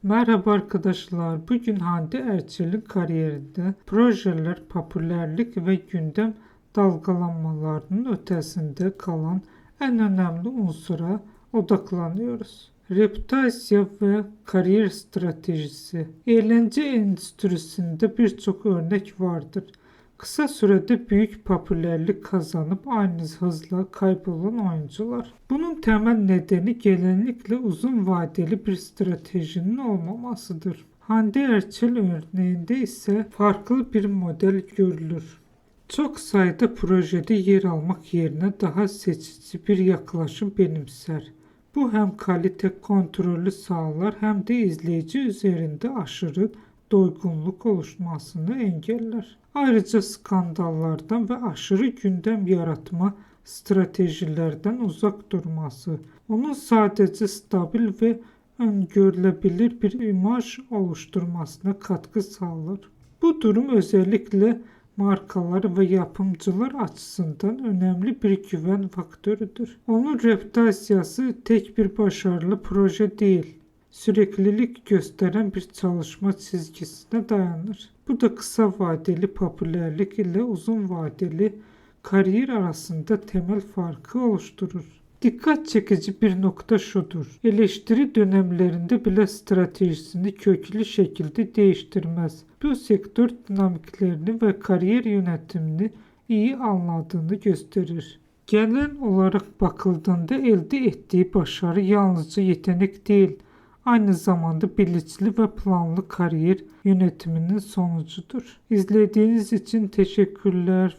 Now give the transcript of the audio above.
Merhaba arkadaşlar. Bugün Hande Erçel'in kariyerinde projeler, popülerlik ve gündem dalgalanmalarının ötesinde kalan en önemli unsura odaklanıyoruz. Reputasiya ve kariyer stratejisi. Eğlence endüstrisinde birçok örnek vardır. Kısa sürede büyük popülerlik kazanıp aynı hızla kaybolan oyuncular. Bunun temel nedeni genellikle uzun vadeli bir stratejinin olmamasıdır. Hande Erçel örneğinde ise farklı bir model görülür. Çok sayıda projede yer almak yerine daha seçici bir yaklaşım benimser. Bu hem kalite kontrolü sağlar hem de izleyici üzerinde aşırı doygunluk oluşmasını engeller. Ayrıca skandallardan ve aşırı gündem yaratma stratejilerden uzak durması, onun sadece stabil ve öngörülebilir bir imaj oluşturmasına katkı sağlar. Bu durum özellikle markalar ve yapımcılar açısından önemli bir güven faktörüdür. Onun reputasyası tek bir başarılı proje değil, süreklilik gösteren bir çalışma çizgisine dayanır. Bu da kısa vadeli popülerlik ile uzun vadeli kariyer arasında temel farkı oluşturur. Dikkat çekici bir nokta şudur. Eleştiri dönemlerinde bile stratejisini köklü şekilde değiştirmez. Bu sektör dinamiklerini ve kariyer yönetimini iyi anladığını gösterir. Genel olarak bakıldığında elde ettiği başarı yalnızca yetenek değil, aynı zamanda bilinçli ve planlı kariyer yönetiminin sonucudur. İzlediğiniz için teşekkürler.